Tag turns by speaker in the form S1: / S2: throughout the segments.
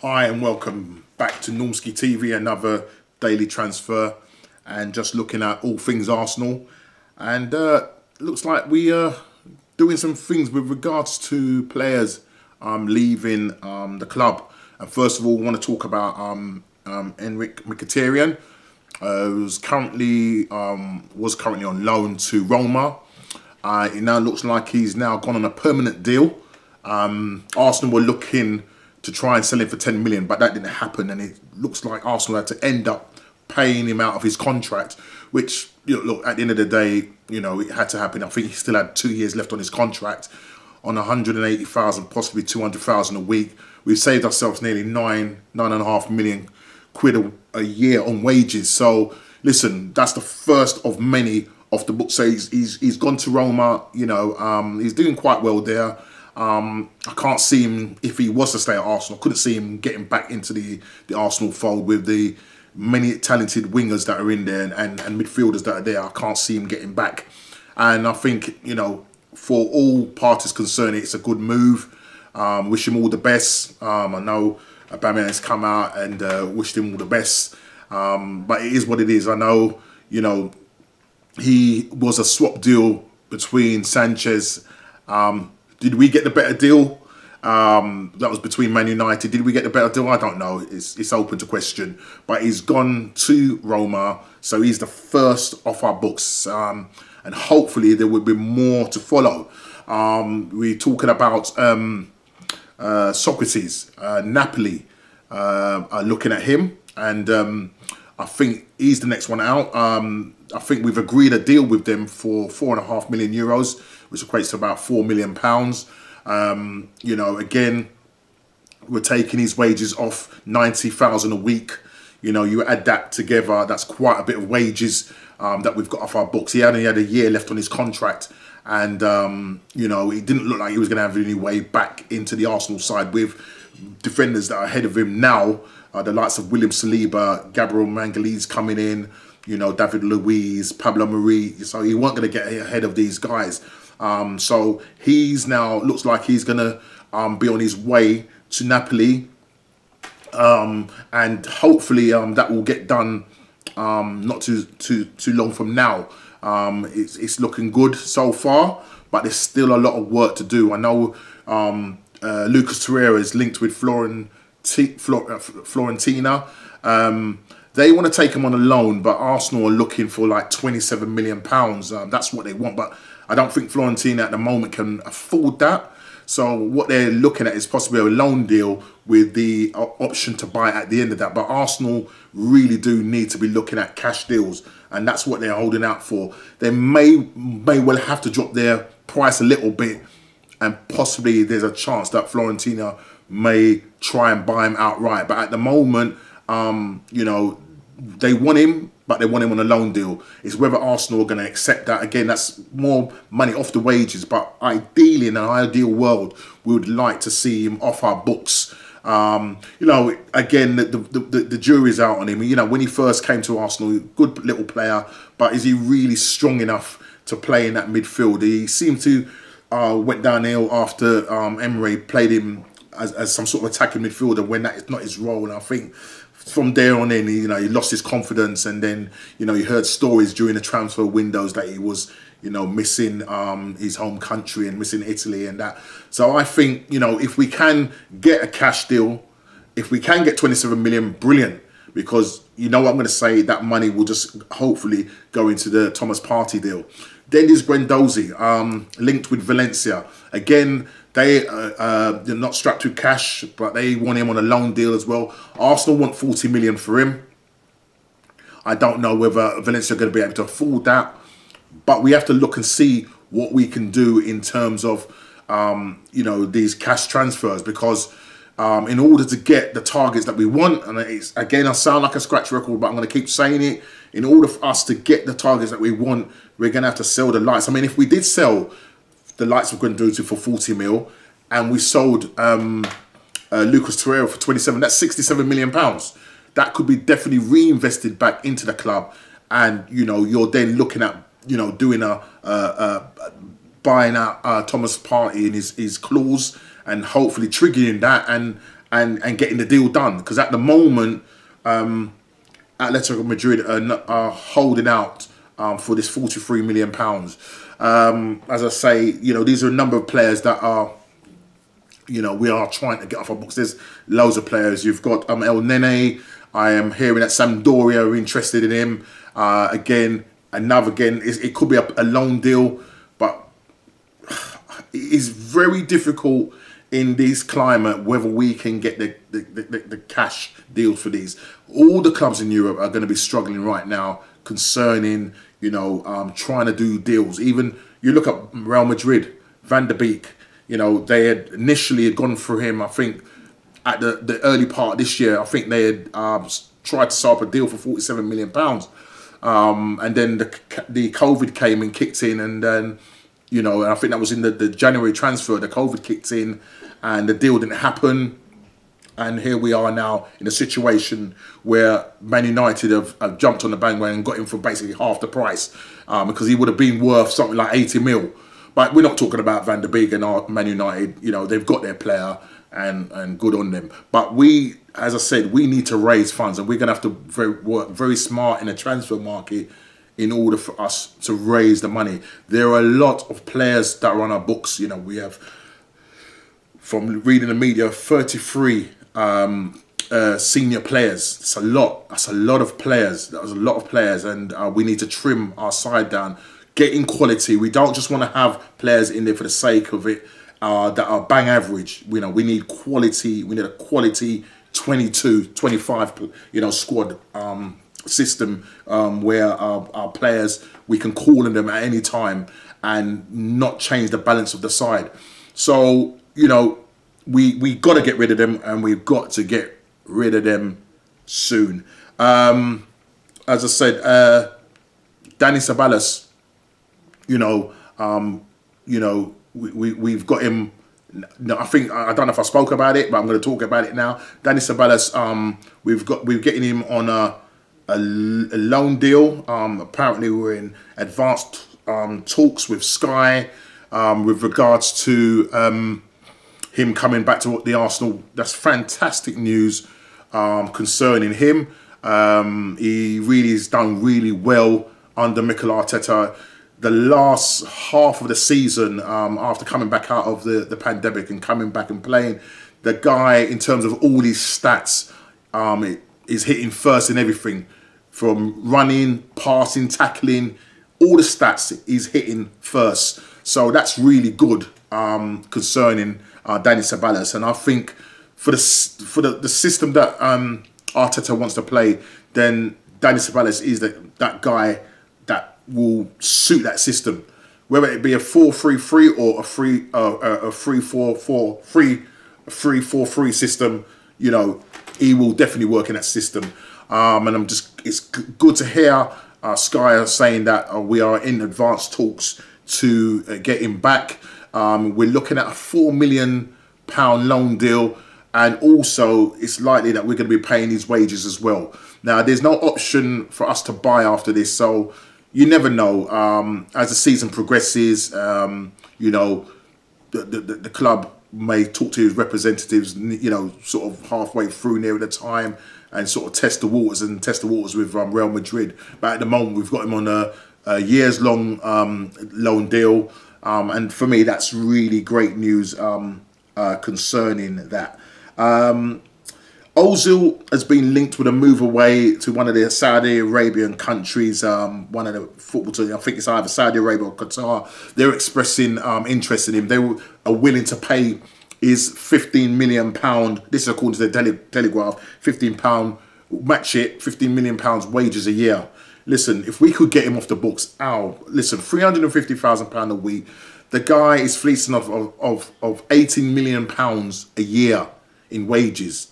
S1: Hi and welcome back to Normski TV, another daily transfer, and just looking at all things Arsenal. And looks like we are doing some things with regards to players leaving the club. And first of all, we want to talk about Henrik Mkhitaryan, who's currently on loan to Roma. It now looks like he's now gone on a permanent deal. Arsenal were looking to try and sell him for 10 million, but that didn't happen, and it looks like Arsenal had to end up paying him out of his contract, which, look, at the end of the day, it had to happen. I think he still had 2 years left on his contract on 180,000, possibly 200,000 a week. We've saved ourselves nearly nine and a half million quid a year on wages. So listen, that's the first of many off the book. So he's gone to Roma. He's doing quite well there. I can't see him, if he was to stay at Arsenal, I couldn't see him getting back into the Arsenal fold with the many talented wingers that are in there and midfielders that are there. I can't see him getting back. And I think, for all parties concerned, it's a good move. Wish him all the best. I know Aubameyang has come out and wished him all the best. But it is what it is. I know, he was a swap deal between Sanchez. Did we get the better deal? That was between Man United. Did we get the better deal? I don't know. It's open to question. But he's gone to Roma, so he's the first off our books. And hopefully there will be more to follow. We're talking about Socrates, Napoli are looking at him, and I think he's the next one out. I think we've agreed a deal with them for €4.5 million, which equates to about £4 million. Again, we're taking his wages off 90,000 a week. You add that together, that's quite a bit of wages that we've got off our books. He only had a year left on his contract, and it didn't look like he was going to have any way back into the Arsenal side with defenders that are ahead of him now. The likes of William Saliba, Gabriel Magalhaes coming in, David Luiz, Pablo Mari. So he wasn't going to get ahead of these guys. So he's now, looks like he's going to be on his way to Napoli. And hopefully that will get done not too long from now. It's looking good so far, but there's still a lot of work to do. I know Lucas Torreira is linked with Fiorentina. They want to take him on a loan, but Arsenal are looking for like £27 million. That's what they want, but I don't think Fiorentina at the moment can afford that. So what they're looking at is possibly a loan deal with the option to buy at the end of that. But Arsenal really do need to be looking at cash deals, and that's what they're holding out for. They may well have to drop their price a little bit, and possibly there's a chance that Fiorentina may try and buy him outright. But at the moment, they want him, but they want him on a loan deal. It's whether Arsenal are going to accept that. Again, that's more money off the wages, but ideally, in an ideal world, we would like to see him off our books. Again, the jury's out on him. When he first came to Arsenal, good little player, but is he really strong enough to play in that midfield? He seemed to went downhill after Emery played him as some sort of attacking midfielder when that is not his role. And I think from there on in, he lost his confidence, and then he heard stories during the transfer windows that he was missing his home country and missing Italy and that. So I think if we can get a cash deal, if we can get 27 million, brilliant, because what I'm going to say, that money will just hopefully go into the Thomas Partey deal. Then there's Guendouzi, linked with Valencia. Again, they're not strapped with cash, but they want him on a loan deal as well. Arsenal want 40 million for him. I don't know whether Valencia are going to be able to afford that, but we have to look and see what we can do in terms of these cash transfers, because in order to get the targets that we want, and again, I sound like a scratch record, but I'm going to keep saying it, in order for us to get the targets that we want, we're going to have to sell the lights. I mean, if we did sell the likes of Guendouzi for 40 mil, and we sold Lucas Torreira for 27, that's 67 million pounds. That could be definitely reinvested back into the club, and you're then looking at doing buying out Thomas Partey in his clause, and hopefully triggering that, and and getting the deal done. Because at the moment, Atletico Madrid are holding out for this £43 million. As I say, you know, these are a number of players that are, you know, we are trying to get off our books. There's loads of players. You've got El Nene. I am hearing that Sampdoria are interested in him. Again, it could be a loan deal, but it is very difficult in this climate whether we can get the cash deals for these. All the clubs in Europe are going to be struggling right now concerning, you know, trying to do deals. Even you look at Real Madrid, Van der Beek, you know, they had initially gone for him, I think, at the early part of this year. I think they had tried to set up a deal for £47 million. And then the COVID came and kicked in, and then, you know, I think that was in the January transfer. The COVID kicked in, and the deal didn't happen. And here we are now in a situation where Man United have jumped on the bandwagon and got him for basically half the price, because he would have been worth something like 80 mil. But we're not talking about Van der Beek and Man United. You know, they've got their player, and good on them. But we, as I said, we need to raise funds, and we're going to have to work very smart in the transfer market in order for us to raise the money. There are a lot of players that are on our books. You know, we have, from reading the media, 33 senior players. It's a lot. That's a lot of players. That was a lot of players, and we need to trim our side down, get in quality. We don't just want to have players in there for the sake of it that are bang average. You know, we need quality. We need a quality 22, 25, you know, squad system where our players, we can call on them at any time and not change the balance of the side. So, you know, we got to get rid of them, and we've got to get rid of them soon. As I said, Dani Ceballos, we've got him. No, I think, I don't know if I spoke about it, but I'm going to talk about it now. Dani Ceballos, we're getting him on a loan deal. Apparently, we're in advanced talks with Sky with regards to him coming back to the Arsenal. That's fantastic news concerning him. He really has done really well under Mikel Arteta. The last half of the season, after coming back out of the pandemic and coming back and playing, the guy, in terms of all these stats, is hitting first in everything. From running, passing, tackling, all the stats he's hitting first. So that's really good concerning Dani Ceballos. And I think for the system that Arteta wants to play, then Dani Ceballos is that guy that will suit that system, whether it be a 4-3-3 or a 3-4-3 system. You know, he will definitely work in that system. And it's good to hear Sky are saying that we are in advanced talks to get him back. We're looking at a £4 million loan deal, and also it's likely that we're going to be paying his wages as well. Now, there's no option for us to buy after this, so you never know. As the season progresses, you know, the club may talk to his representatives, you know, sort of halfway through near the time, and sort of test the waters with Real Madrid. But at the moment, we've got him on a years-long loan deal, and for me, that's really great news concerning that. Ozil has been linked with a move away to one of the Saudi Arabian countries, one of the football teams. I think it's either Saudi Arabia or Qatar. They're expressing interest in him. They are willing to pay his £15 million. This is according to the Telegraph. £15 match it. £15 million wages a year. Listen, if we could get him off the books, listen, £350,000 a week. The guy is fleecing of £18 million a year in wages.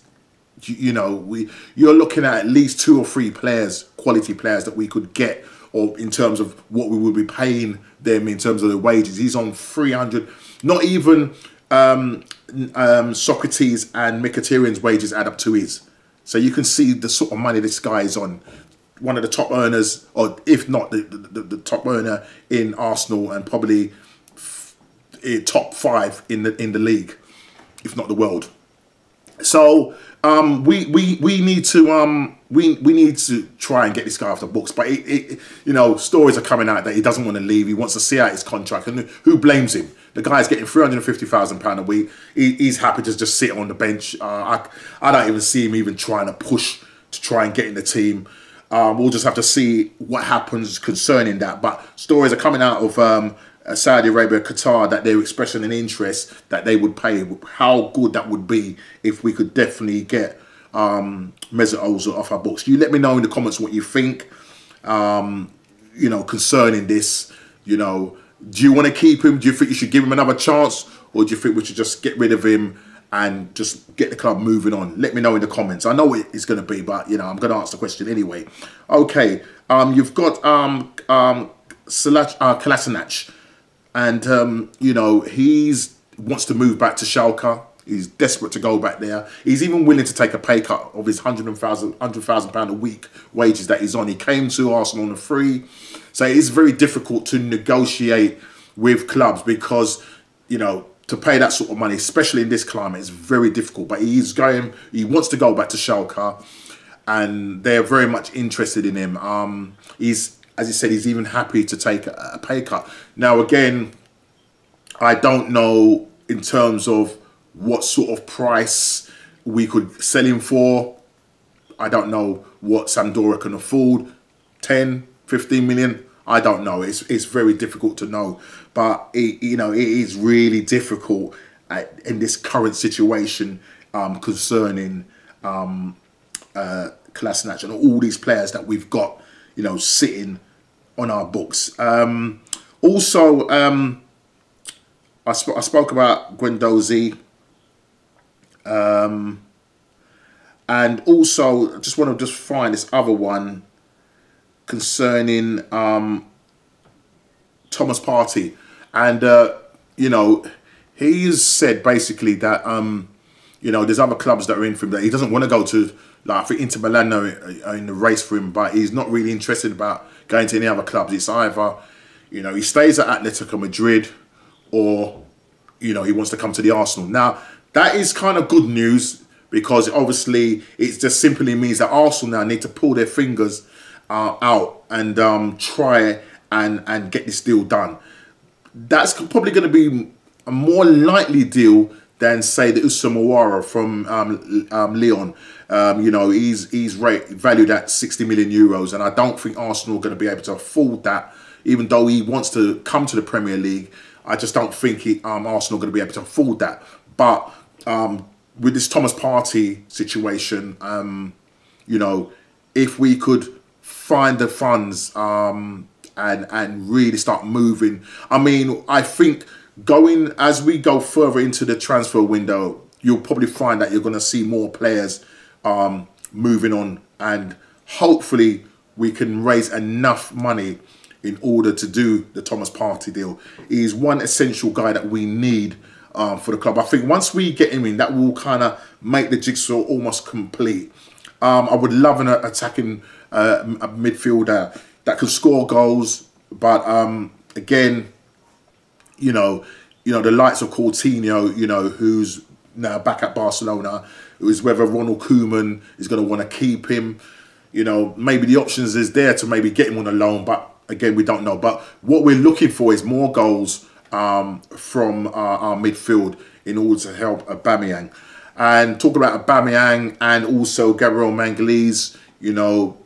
S1: You know, you're looking at least 2 or 3 players, quality players, that we could get, or in terms of what we would be paying them in terms of the wages. He's on 300. Not even Socrates and Mkhitaryan's wages add up to his. So you can see the sort of money this guy is on. One of the top earners, or if not the top earner in Arsenal, and probably top 5 in the league, if not the world. So we need to we need to try and get this guy off the books. But you know, stories are coming out that he doesn't want to leave. He wants to see out his contract, and who blames him? The guy's getting £350,000 a week. He's happy to just sit on the bench. I don't even see him even trying to push to try and get in the team. We'll just have to see what happens concerning that. But stories are coming out of Saudi Arabia, Qatar, that they're expressing an interest that they would pay. How good that would be if we could definitely get Mesut Ozil off our books. You let me know in the comments what you think, you know, concerning this. You know, do you want to keep him? Do you think you should give him another chance? Or do you think we should just get rid of him and just get the club moving on? Let me know in the comments. I know what it's going to be, but, you know, I'm going to ask the question anyway. Okay, you've got Kolasinac. And, you know, wants to move back to Schalke. He's desperate to go back there. He's even willing to take a pay cut of his £100,000 a week wages that he's on. He came to Arsenal on a free. So it is very difficult to negotiate with clubs because, you know, to pay that sort of money, especially in this climate, is very difficult. But he wants to go back to Schalke, and they're very much interested in him. As he said, he's even happy to take a pay cut. Now, again, I don't know in terms of what sort of price we could sell him for. I don't know what Sampdoria can afford. 10, 15 million? I don't know. It's very difficult to know. But, you know, it is really difficult in this current situation concerning Kolasinac and all these players that we've got, you know, sitting on our books. Also, I spoke about Guendouzi, and also I just want to find this other one concerning Thomas Partey, and you know, he's said basically that you know, there's other clubs that are in for him that he doesn't want to go to. Like, I think Inter Milan are in the race for him, but he's not really interested about going to any other clubs. It's either, you know, he stays at Atletico Madrid, or, you know, he wants to come to the Arsenal. Now, that is kind of good news, because obviously it just simply means that Arsenal now need to pull their fingers out and try and get this deal done. That's probably going to be a more likely deal than, say, the Usamawara from Lyon. You know, he's valued at 60 million euros, and I don't think Arsenal are going to be able to afford that. Even though he wants to come to the Premier League, I just don't think Arsenal are going to be able to afford that. But with this Thomas Partey situation, you know, if we could find the funds and really start moving, I mean, I think as we go further into the transfer window, you'll probably find that you're going to see more players moving on, and hopefully we can raise enough money in order to do the Thomas Partey deal. He's one essential guy that we need for the club. I think once we get him in, that will kind of make the jigsaw almost complete. I would love an attacking midfielder that can score goals, but again, you know, the likes of Coutinho, you know, who's now back at Barcelona, is whether Ronald Koeman is going to want to keep him. You know, maybe the options is there to maybe get him on a loan, but again, we don't know. But what we're looking for is more goals from our midfield in order to help Aubameyang. And talking about Aubameyang and also Gabriel Magalhaes, you know,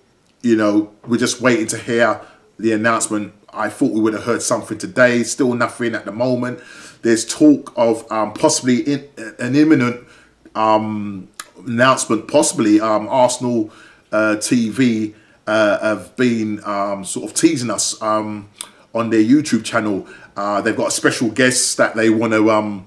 S1: we're just waiting to hear the announcement. I thought we would have heard something today. Still nothing at the moment. There's talk of possibly an imminent announcement. Possibly Arsenal TV have been sort of teasing us on their YouTube channel. They've got a special guest that they want to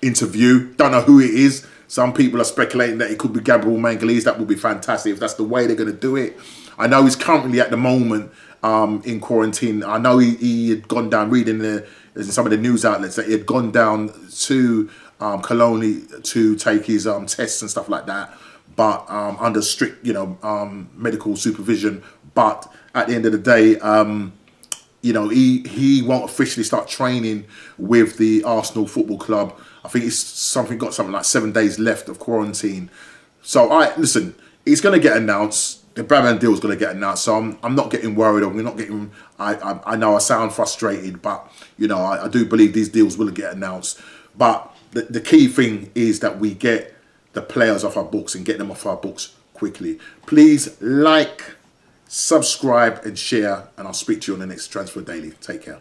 S1: interview. Don't know who it is. Some people are speculating that it could be Gabriel Magalhaes. That would be fantastic if that's the way they're going to do it. I know he's currently at the moment in quarantine. I know he had gone down, reading in some of the news outlets, that he had gone down to Cologne to take his tests and stuff like that, but under strict, you know, medical supervision. But at the end of the day, you know, he won't officially start training with the Arsenal Football Club I think it's got something like 7 days left of quarantine. So listen, it's going to get announced. The Batman deal is going to get announced. So I'm not getting worried, or we're not getting. I know I sound frustrated, but you know I do believe these deals will get announced. But the key thing is that we get the players off our books and get them off our books quickly. Please like, subscribe and share, and I'll speak to you on the next Transfer Daily. Take care.